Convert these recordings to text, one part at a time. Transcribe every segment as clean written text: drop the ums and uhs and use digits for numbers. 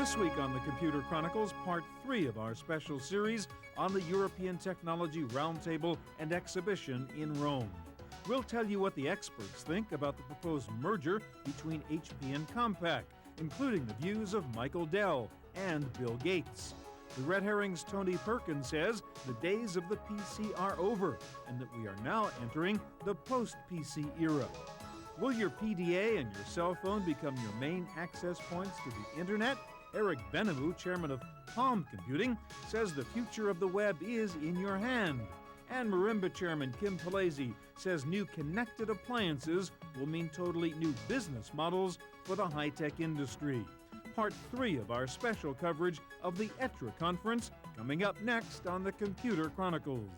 This week on the Computer Chronicles, part 3 of our special series on the European Technology Roundtable and Exhibition in Rome. We'll tell you what the experts think about the proposed merger between HP and Compaq, including the views of Michael Dell and Bill Gates. The Red Herring's Tony Perkins says the days of the PC are over and that we are now entering the post-PC era. Will your PDA and your cell phone become your main access points to the Internet? Eric Benamou, chairman of Palm Computing, says the future of the web is in your hand. And Marimba chairman Kim Palese says new connected appliances will mean totally new business models for the high-tech industry. Part 3 of our special coverage of the ETRE conference coming up next on the Computer Chronicles.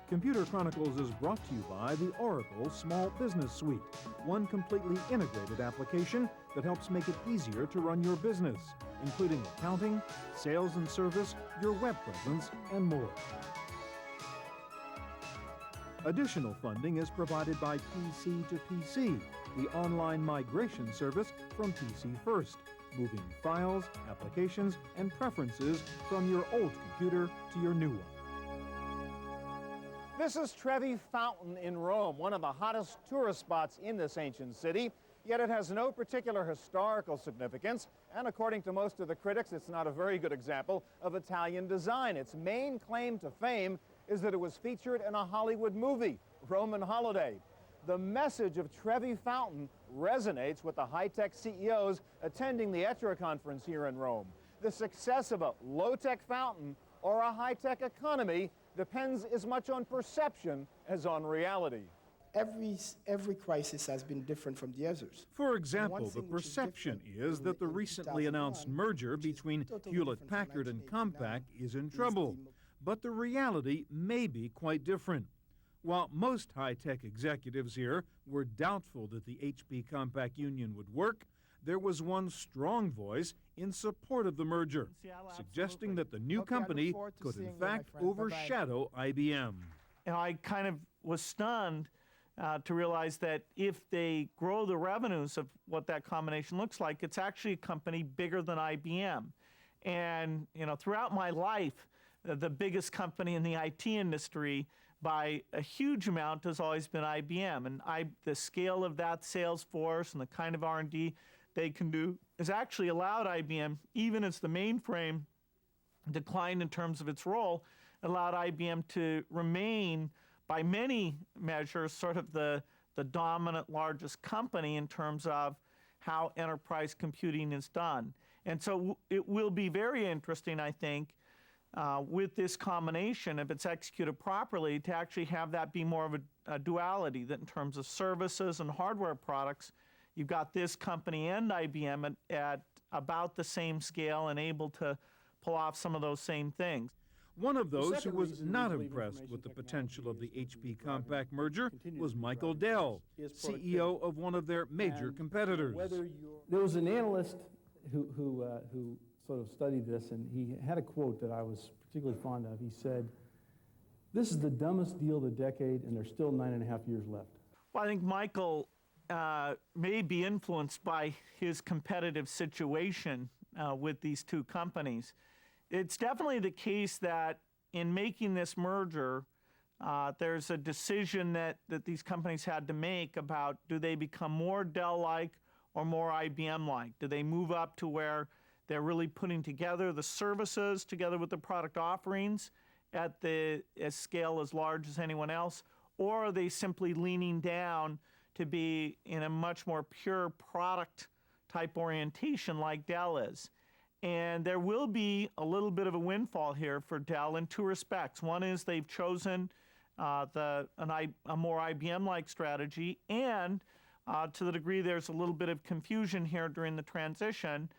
Computer Chronicles is brought to you by the Oracle Small Business Suite, one completely integrated application that helps make it easier to run your business, including accounting, sales and service, your web presence, and more. Additional funding is provided by PC to PC, the online migration service from PC First, moving files, applications, and preferences from your old computer to your new one. This is Trevi Fountain in Rome, one of the hottest tourist spots in this ancient city, yet it has no particular historical significance, and according to most of the critics, it's not a very good example of Italian design. Its main claim to fame is that it was featured in a Hollywood movie, Roman Holiday. The message of Trevi Fountain resonates with the high-tech CEOs attending the ETRE conference here in Rome. The success of a low-tech fountain or a high-tech economy depends as much on perception as on reality. Every crisis has been different from the others. For example, the perception is that the recently announced merger between Hewlett-Packard and Compaq is in trouble, but the reality may be quite different. While most high-tech executives here were doubtful that the HP-Compaq union would work, there was one strong voice in support of the merger, suggesting that the new company could in fact overshadow IBM. And I kind of was stunned to realize that if they grow the revenues of what that combination looks like, it's actually a company bigger than IBM. And throughout my life, the biggest company in the IT industry by a huge amount has always been IBM. And the scale of that sales force and the kind of R&D they can do has actually allowed IBM, even as the mainframe declined in terms of its role, allowed IBM to remain, by many measures, sort of the dominant largest company in terms of how enterprise computing is done. And so it will be very interesting, I think, with this combination, if it's executed properly, to actually have that be more of a duality, that in terms of services and hardware products, you've got this company and IBM at about the same scale and able to pull off some of those same things. One of those who was not impressed with the potential of the HP-Compaq merger was Michael Dell, CEO of one of their major competitors. There was an analyst who sort of studied this, and he had a quote that I was particularly fond of. He said, "This is the dumbest deal of the decade, and there's still 9.5 years left." Well, I think Michael may be influenced by his competitive situation with these two companies. It's definitely the case that in making this merger, there's a decision that these companies had to make about, do they become more Dell-like or more IBM-like? Do they move up to where they're really putting together the services together with the product offerings at a scale as large as anyone else? Or are they simply leaning down to be in a much more pure product type orientation like Dell is? And there will be a little bit of a windfall here for Dell in two respects. One is they've chosen a more IBM-like strategy, and to the degree there's a little bit of confusion here during the transition,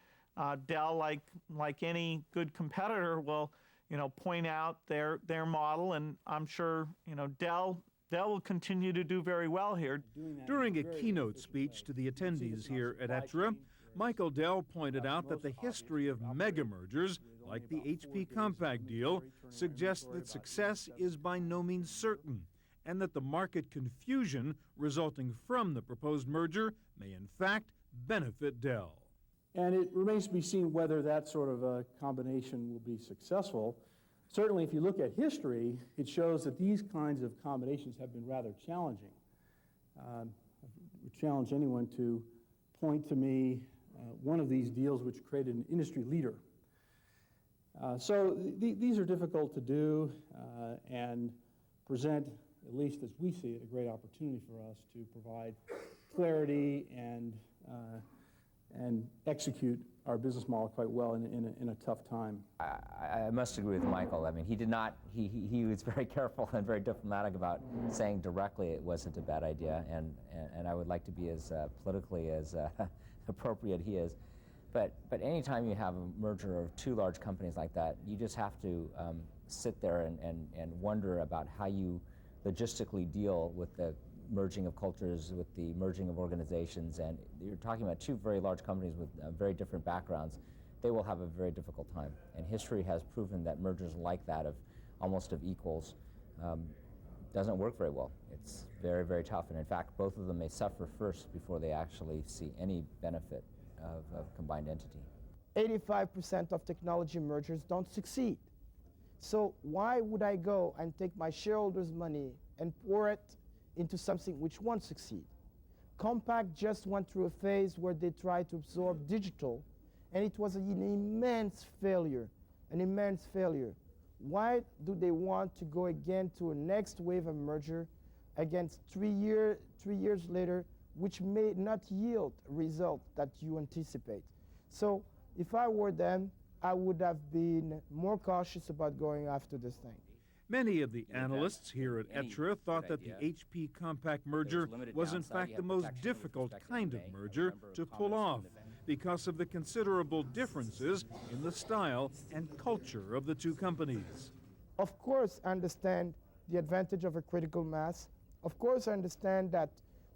Dell, like any good competitor, will point out their model, and I'm sure Dell will continue to do very well here. During a keynote speech to the attendees here at ETRE, Michael Dell pointed out that the history of mega mergers, like the HP-Compaq deal, suggests that success is by no means certain, and that the market confusion resulting from the proposed merger may in fact benefit Dell. And it remains to be seen whether that sort of a combination will be successful. Certainly, if you look at history, it shows that these kinds of combinations have been rather challenging. I would challenge anyone to point to me one of these deals which created an industry leader. So these are difficult to do and present, at least as we see it, a great opportunity for us to provide clarity and execute our business model quite well in a tough time. I must agree with Michael. I mean, he was very careful and very diplomatic about saying directly it wasn't a bad idea, and I would like to be as politically as appropriate he is. But anytime you have a merger of two large companies like that, you just have to sit there and wonder about how you logistically deal with the merging of cultures, with the merging of organizations, and you're talking about two very large companies with very different backgrounds. They will have a very difficult time, and history has proven that mergers like that, of almost of equals, doesn't work very well. It's very, very tough, and in fact, both of them may suffer first before they actually see any benefit of a combined entity. 85% of technology mergers don't succeed. So why would I go and take my shareholders' money and pour it into something which won't succeed? Compaq just went through a phase where they tried to absorb digital, and it was an immense failure, Why do they want to go again to a next wave of merger against 3 years later, which may not yield a result that you anticipate? So if I were them, I would have been more cautious about going after this thing. Many of the analysts here at ETRE thought that the HP Compaq merger was in fact the most difficult kind of merger to pull off because of the considerable differences in the style and culture of the two companies. Of course, I understand the advantage of a critical mass. Of course, I understand that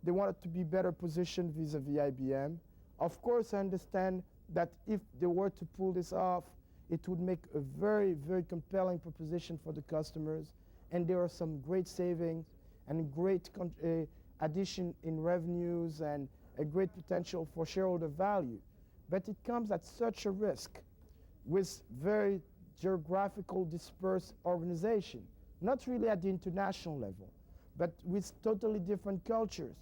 they wanted to be better positioned vis-a-vis IBM. Of course, I understand that if they were to pull this off, it would make a very, very compelling proposition for the customers, and there are some great savings and great addition in revenues and a great potential for shareholder value. But it comes at such a risk with very geographical dispersed organization, not really at the international level, but with totally different cultures.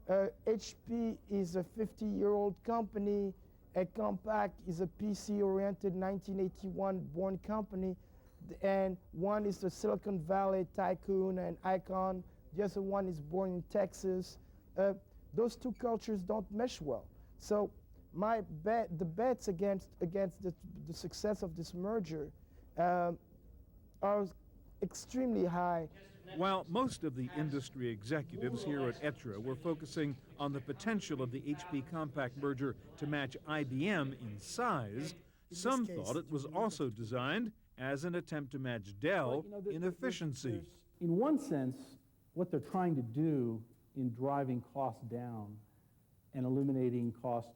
HP is a 50-year-old company. Compaq is a PC-oriented 1981-born company, and one is the Silicon Valley tycoon and icon. The other one is born in Texas. Those two cultures don't mesh well. So the bets against the success of this merger are extremely high. While most of the industry executives here at ETRE were focusing on the potential of the HP Compaq merger to match IBM in size, some thought it was also designed as an attempt to match Dell in efficiency. In one sense, what they're trying to do in driving costs down and eliminating cost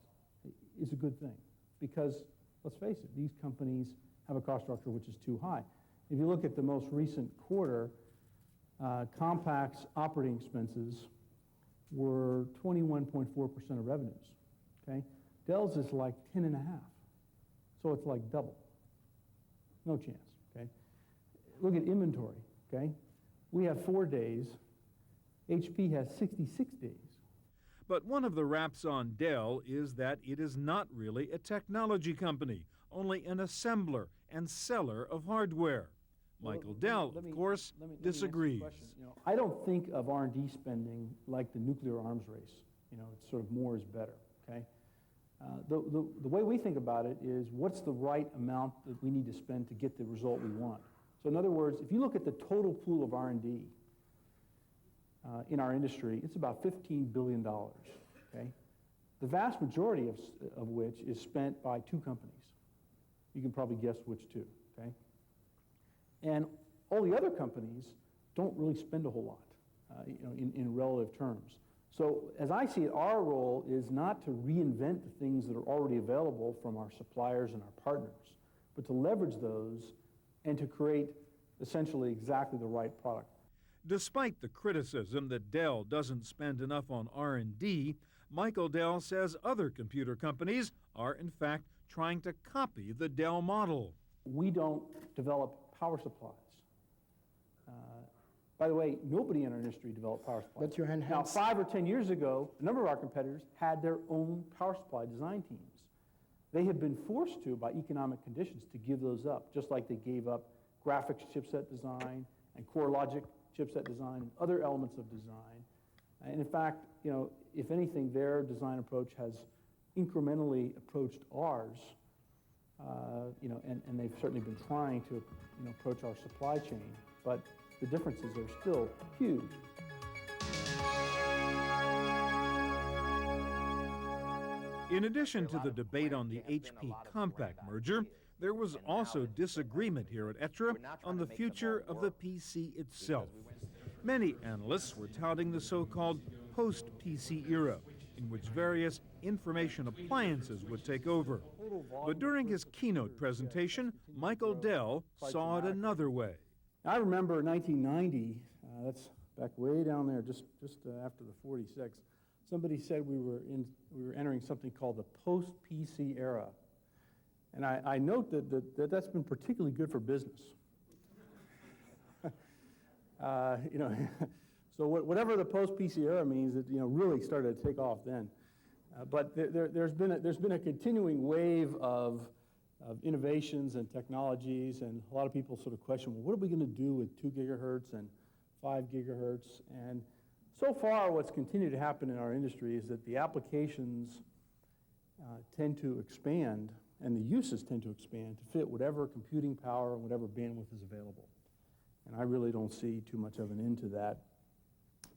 is a good thing, because let's face it, these companies have a cost structure which is too high. If you look at the most recent quarter, Compaq's operating expenses were 21.4% of revenues, okay? Dell's is like 10.5, so it's like double. No chance, okay? Look at inventory, okay? We have 4 days. HP has 66 days. But one of the raps on Dell is that it is not really a technology company, only an assembler and seller of hardware. Michael Dell, of course, disagrees. I don't think of R&D spending like the nuclear arms race. It's sort of more is better, okay? The way we think about it is what's the right amount that we need to spend to get the result we want. So in other words, if you look at the total pool of R&D in our industry, it's about $15 billion, okay? The vast majority of which is spent by two companies. You can probably guess which two, okay? And all the other companies don't really spend a whole lot, in relative terms. So as I see it, our role is not to reinvent the things that are already available from our suppliers and our partners, but to leverage those and to create essentially exactly the right product. Despite the criticism that Dell doesn't spend enough on R&D, Michael Dell says other computer companies are in fact trying to copy the Dell model. We don't develop power supplies. By the way, nobody in our industry developed power supplies. But you enhance. Now, 5 or 10 years ago, a number of our competitors had their own power supply design teams. They had been forced to, by economic conditions, to give those up, just like they gave up graphics chipset design and core logic chipset design and other elements of design. And in fact, you know, if anything, their design approach has incrementally approached ours, you know, and they've certainly been trying to, you know, approach our supply chain, but the differences are still huge. In addition to the debate on the HP Compaq merger, there was also disagreement here at ETRE on the future of the PC itself. Many analysts were touting the so-called post-PC era, in which various information appliances would take over. But during his keynote presentation, Michael Dell saw it another way. I remember 1990, that's back way down there, just after the 46, somebody said we were entering something called the post-PC era. And I note that's been particularly good for business. You know, so whatever the post-PC era means, it, you know, really started to take off then. But there's been a continuing wave of innovations and technologies, and a lot of people sort of question, well, what are we going to do with 2 gigahertz and 5 gigahertz? And so far, what's continued to happen in our industry is that the applications tend to expand, and the uses tend to expand to fit whatever computing power and whatever bandwidth is available. And I really don't see too much of an end to that,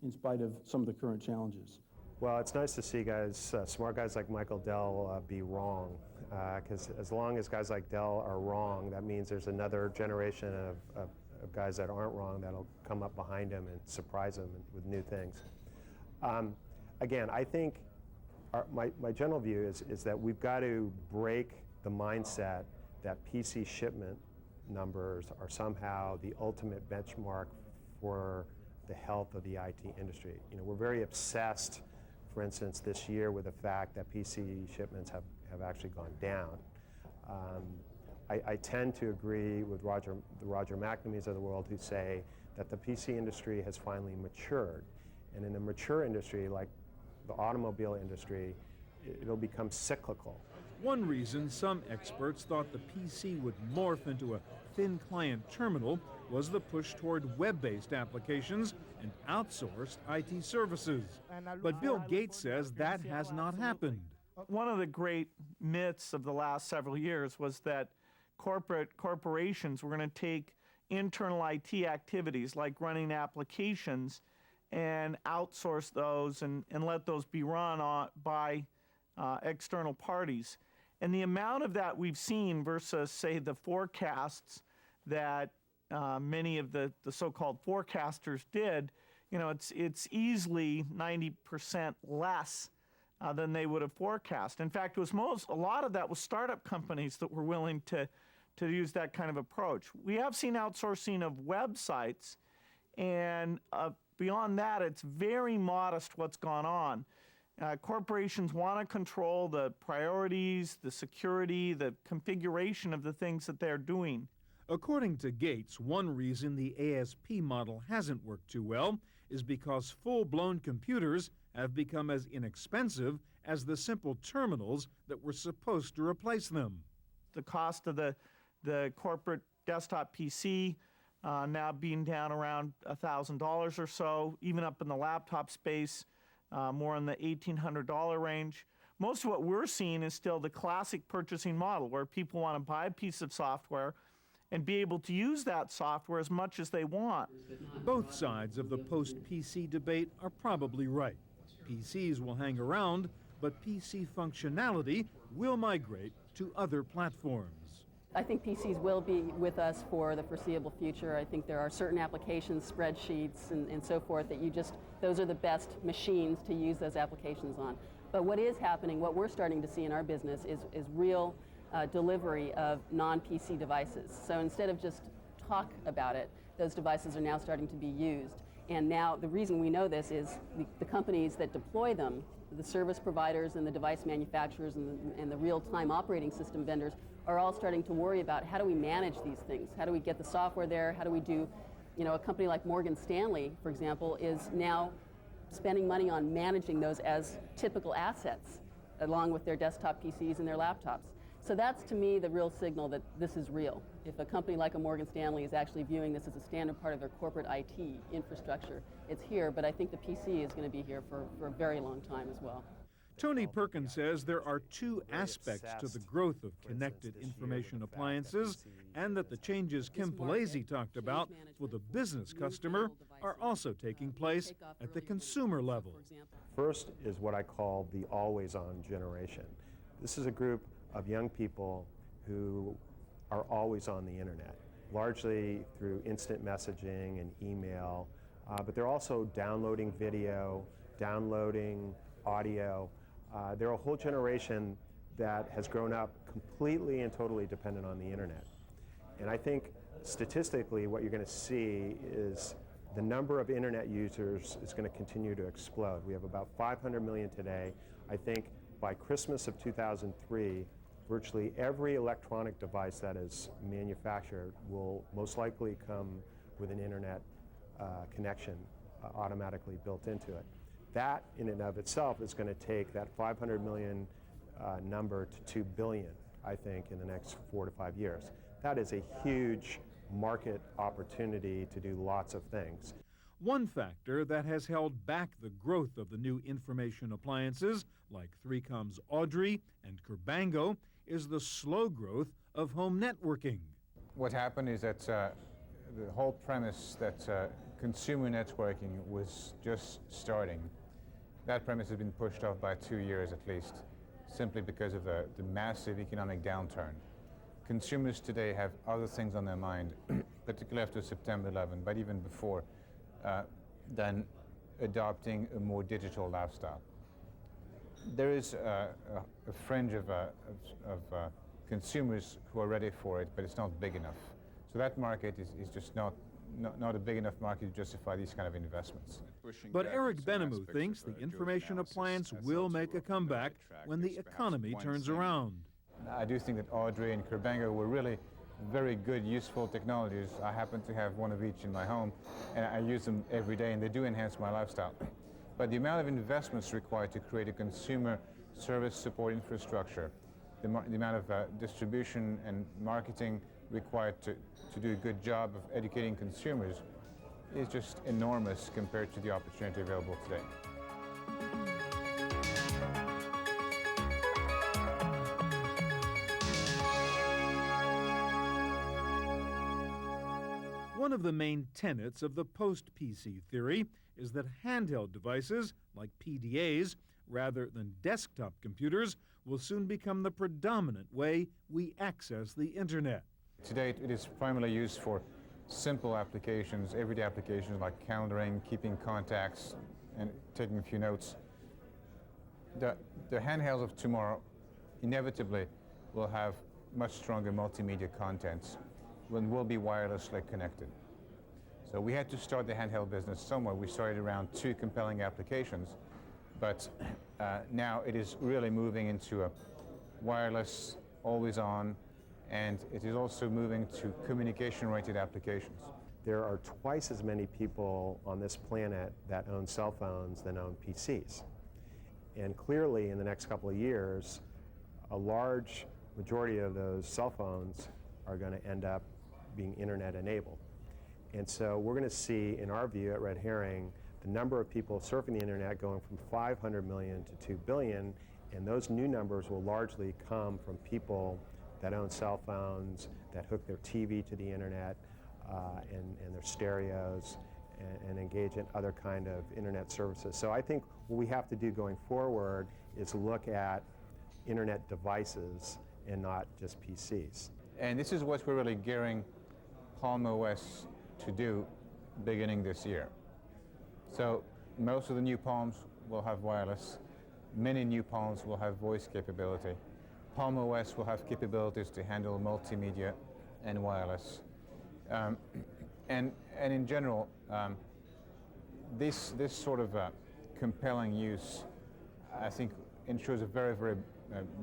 in spite of some of the current challenges. Well, it's nice to see guys, smart guys like Michael Dell be wrong, because as long as guys like Dell are wrong, that means there's another generation of guys that aren't wrong that'll come up behind him and surprise him with new things. Again, I think my general view is that we've got to break the mindset that PC shipment numbers are somehow the ultimate benchmark for the health of the IT industry. You know, we're very obsessed, for instance, this year with the fact that PC shipments have actually gone down. I tend to agree with the Roger McNamee's of the world who say that the PC industry has finally matured. And in a mature industry like the automobile industry, it'll become cyclical. One reason some experts thought the PC would morph into a thin client terminal was the push toward web-based applications and outsourced IT services. But Bill Gates says that has not happened. One of the great myths of the last several years was that corporations were going to take internal IT activities like running applications and outsource those and let those be run by external parties. And the amount of that we've seen versus, say, the forecasts that many of the so-called forecasters did, you know, it's easily 90% less than they would have forecast. In fact, it was a lot of that was startup companies that were willing to use that kind of approach. We have seen outsourcing of websites, and beyond that, it's very modest what's gone on. Corporations want to control the priorities, the security, the configuration of the things that they're doing. According to Gates, one reason the ASP model hasn't worked too well is because full-blown computers have become as inexpensive as the simple terminals that were supposed to replace them. The cost of the corporate desktop PC now being down around $1,000 or so, even up in the laptop space, more in the $1,800 range. Most of what we're seeing is still the classic purchasing model, where people want to buy a piece of software and be able to use that software as much as they want. Both sides of the post-PC debate are probably right. PCs will hang around, but PC functionality will migrate to other platforms. I think PCs will be with us for the foreseeable future. I think there are certain applications, spreadsheets and so forth, that those are the best machines to use those applications on. But what is happening, what we're starting to see in our business is real delivery of non-PC devices. So instead of just talk about it, those devices are now starting to be used. And now the reason we know this is the companies that deploy them, the service providers and the device manufacturers and the real-time operating system vendors are all starting to worry about how do we manage these things? How do we get the software there? How do we do, a company like Morgan Stanley, for example, is now spending money on managing those as typical assets along with their desktop PCs and their laptops. So that's, to me, the real signal that this is real. If a company like a Morgan Stanley is actually viewing this as a standard part of their corporate IT infrastructure, it's here, but I think the PC is going to be here for a very long time as well. Tony Perkins says there are two aspects to the growth of connected information appliances, and that the changes Kim Palazzi talked about for the business customer are also taking place at the consumer level. First is what I call the always-on generation. This is a group of young people who are always on the internet, largely through instant messaging and email, but they're also downloading video, downloading audio. They're a whole generation that has grown up completely and totally dependent on the internet. And I think statistically what you're going to see is the number of internet users is going to continue to explode. We have about 500 million today. I think by Christmas of 2003, virtually every electronic device that is manufactured will most likely come with an internet connection automatically built into it. That in and of itself is going to take that 500 million number to 2 billion, I think, in the next 4 to 5 years. That is a huge market opportunity to do lots of things. One factor that has held back the growth of the new information appliances, like 3Com's Audrey and Kurbango, is the slow growth of home networking. What happened is that the whole premise that consumer networking was just starting, that premise has been pushed off by 2 years at least, simply because of the massive economic downturn. Consumers today have other things on their mind, particularly after September 11, but even before, than adopting a more digital lifestyle. There is a fringe of consumers who are ready for it, but it's not big enough. So that market is just not a big enough market to justify these kind of investments. But Eric Benamou thinks the information appliance will make a comeback when the economy turns around. I do think that Audrey and Kurbango were really very good, useful technologies. I happen to have one of each in my home, and I use them every day, and they do enhance my lifestyle. But the amount of investments required to create a consumer service support infrastructure, the amount of distribution and marketing required to do a good job of educating consumers is just enormous compared to the opportunity available today. One of the main tenets of the post-PC theory is that handheld devices, like PDAs, rather than desktop computers, will soon become the predominant way we access the internet. Today it is primarily used for simple applications, everyday applications like calendaring, keeping contacts, and taking a few notes. The handhelds of tomorrow inevitably will have much stronger multimedia contents and will be wirelessly connected. So we had to start the handheld business somewhere. We started around 2 compelling applications, but now it is really moving into a wireless, always on, and it is also moving to communication-related applications. There are twice as many people on this planet that own cell phones than own PCs. And clearly in the next couple of years, a large majority of those cell phones are going to end up being internet enabled. And so we're going to see, in our view at Red Herring, the number of people surfing the internet going from 500 million to 2 billion, and those new numbers will largely come from people that own cell phones, that hook their TV to the internet and their stereos, and engage in other kind of internet services. So I think what we have to do going forward is look at internet devices and not just PCs. And this is what we're really gearing Palm OS to do beginning this year. So most of the new Palms will have wireless. Many new Palms will have voice capability. Palm OS will have capabilities to handle multimedia and wireless. And in general, this sort of compelling use, I think, ensures a very, very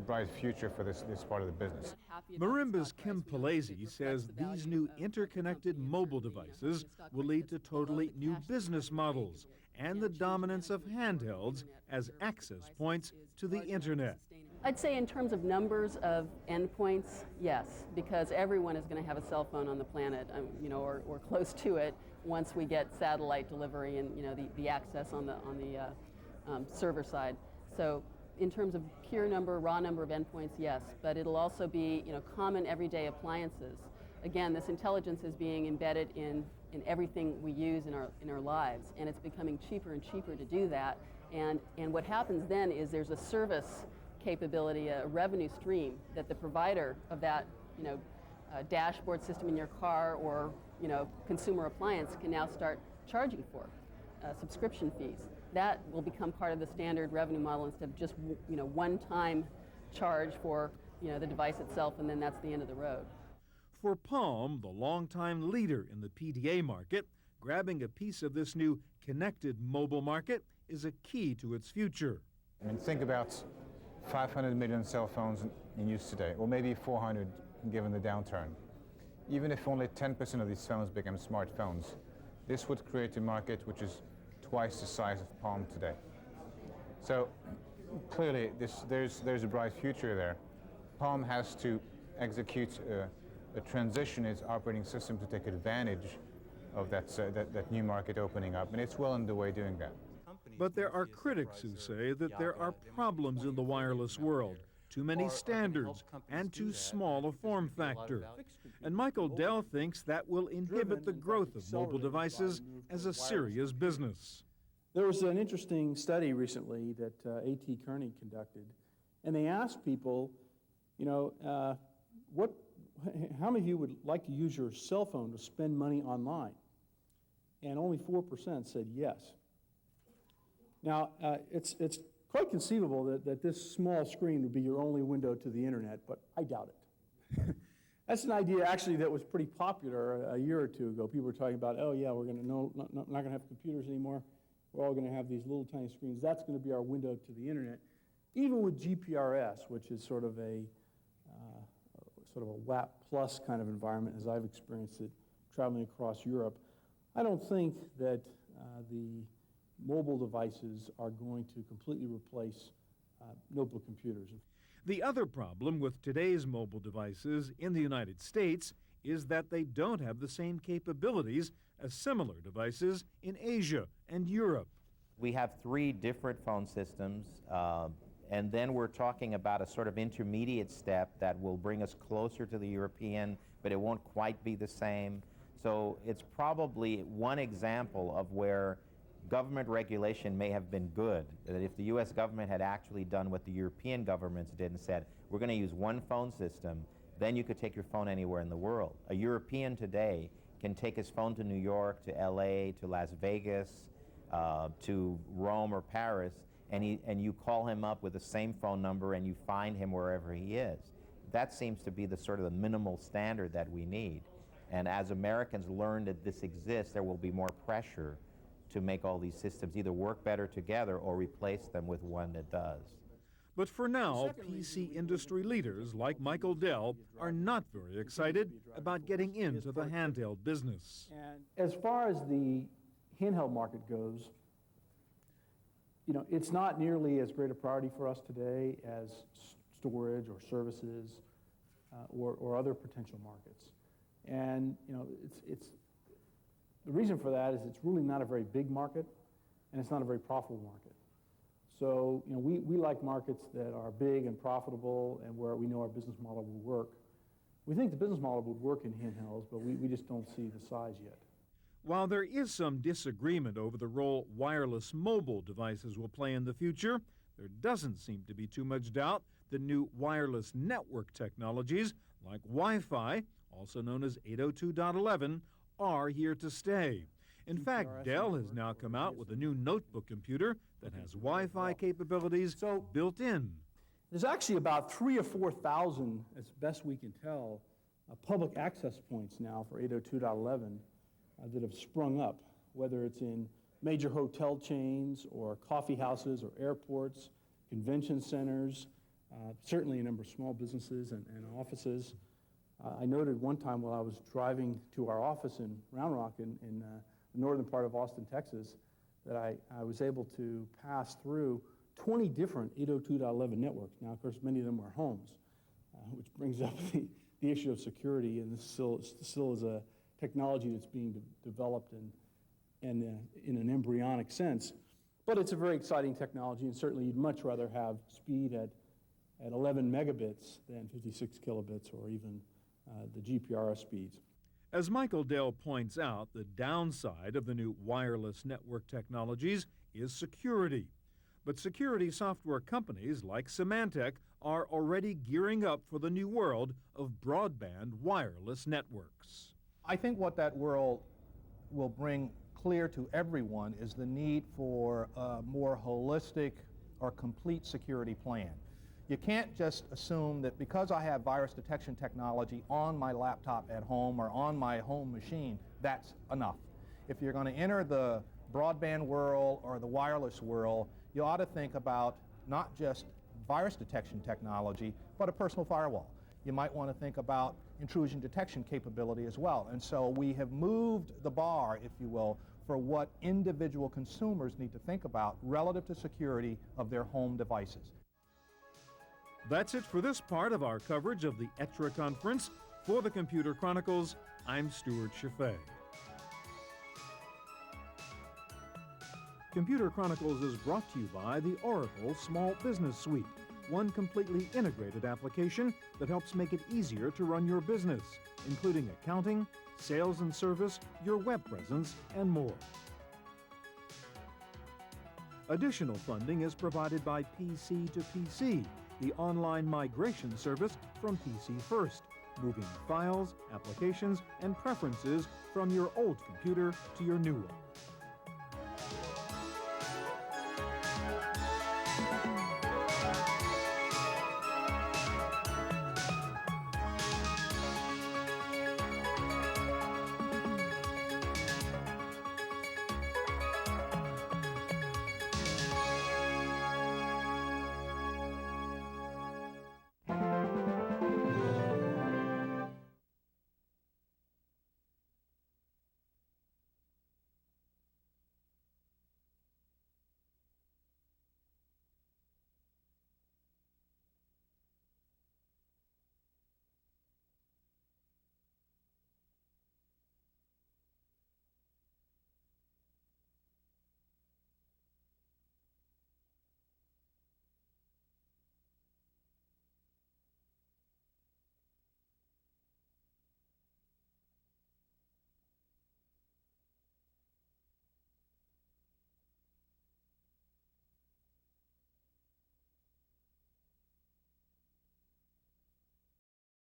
bright future for this part of the business. Marimba's Kim Palese says these new interconnected mobile devices will lead to totally new business models and the dominance of handhelds as access points to the internet. I'd say in terms of numbers of endpoints, yes, because everyone is going to have a cell phone on the planet, you know, or close to it once we get satellite delivery and, you know, the access on the server side. So in terms of pure number, raw number of endpoints, yes, but it'll also be, you know, common everyday appliances. Again, this intelligence is being embedded in everything we use in our lives, and it's becoming cheaper and cheaper to do that. And what happens then is there's a service capability, a revenue stream that the provider of that, you know, dashboard system in your car or, you know, consumer appliance can now start charging for subscription fees. That will become part of the standard revenue model instead of just, you know, one-time charge for, you know, the device itself, and then that's the end of the road. For Palm, the longtime leader in the PDA market, grabbing a piece of this new connected mobile market is a key to its future. I mean, think about 500 million cell phones in use today, or maybe 400 given the downturn. Even if only 10% of these phones become smartphones, this would create a market which is twice the size of Palm today. So clearly there's a bright future there. Palm has to execute a transition in its operating system to take advantage of that new market opening up, and it's well underway doing that. But there are critics who say that there are problems in the wireless world, too many standards and too small a form factor. And Michael Dell thinks that will inhibit the growth of mobile devices as a serious business. There was an interesting study recently that ETRE conducted, and they asked people, you know, how many of you would like to use your cell phone to spend money online? And only 4% said yes. Now, it's quite conceivable that this small screen would be your only window to the internet, but I doubt it. That's an idea actually that was pretty popular a year or two ago. People were talking about, oh yeah, we're going to not going to have computers anymore. We're all going to have these little tiny screens. That's going to be our window to the internet. Even with GPRS, which is sort of a WAP plus kind of environment, as I've experienced it traveling across Europe, I don't think that the mobile devices are going to completely replace notebook computers. The other problem with today's mobile devices in the United States is that they don't have the same capabilities as similar devices in Asia and Europe. We have 3 different phone systems, and then we're talking about a sort of intermediate step that will bring us closer to the European, but it won't quite be the same. So it's probably one example of where government regulation may have been good, that if the U.S. government had actually done what the European governments did and said, we're going to use one phone system, then you could take your phone anywhere in the world. A European today can take his phone to New York, to L.A., to Las Vegas, to Rome or Paris, and you call him up with the same phone number and you find him wherever he is. That seems to be the sort of the minimal standard that we need. And as Americans learn that this exists, there will be more pressure to make all these systems either work better together or replace them with one that does. But for now, PC industry leaders like Michael Dell are not very excited about getting into the handheld business. And as far as the handheld market goes, you know, it's not nearly as great a priority for us today as storage or services or other potential markets. And, you know, it's the reason for that is it's really not a very big market, and it's not a very profitable market. So, you know, we like markets that are big and profitable and where we know our business model will work. We think the business model would work in handhelds, but we just don't see the size yet. While there is some disagreement over the role wireless mobile devices will play in the future, there doesn't seem to be too much doubt that new wireless network technologies like Wi-Fi, also known as 802.11, are here to stay. In fact, Dell has now come out with a new notebook computer that has Wi-Fi capabilities built in. There's actually about 3,000 or 4,000, as best we can tell, public access points now for 802.11 that have sprung up, whether it's in major hotel chains or coffee houses or airports, convention centers, certainly a number of small businesses and offices. I noted one time while I was driving to our office in Round Rock in the northern part of Austin, Texas, that I was able to pass through 20 different 802.11 networks. Now, of course, many of them are homes, which brings up the issue of security, and this still is a technology that's being developed and in an embryonic sense. But it's a very exciting technology, and certainly you'd much rather have speed at 11 megabits than 56 kilobits or even the GPRS speeds. As Michael Dell points out, the downside of the new wireless network technologies is security. But security software companies like Symantec are already gearing up for the new world of broadband wireless networks. I think what that world will bring clear to everyone is the need for a more holistic or complete security plan. You can't just assume that because I have virus detection technology on my laptop at home or on my home machine, that's enough. If you're going to enter the broadband world or the wireless world, you ought to think about not just virus detection technology, but a personal firewall. You might want to think about intrusion detection capability as well. And so we have moved the bar, if you will, for what individual consumers need to think about relative to security of their home devices. That's it for this part of our coverage of the ETRE conference. For the Computer Chronicles, I'm Stuart Chaffee. Computer Chronicles is brought to you by the Oracle Small Business Suite, one completely integrated application that helps make it easier to run your business, including accounting, sales and service, your web presence, and more. Additional funding is provided by PC to PC, the online migration service from PC First, moving files, applications, and preferences from your old computer to your new one.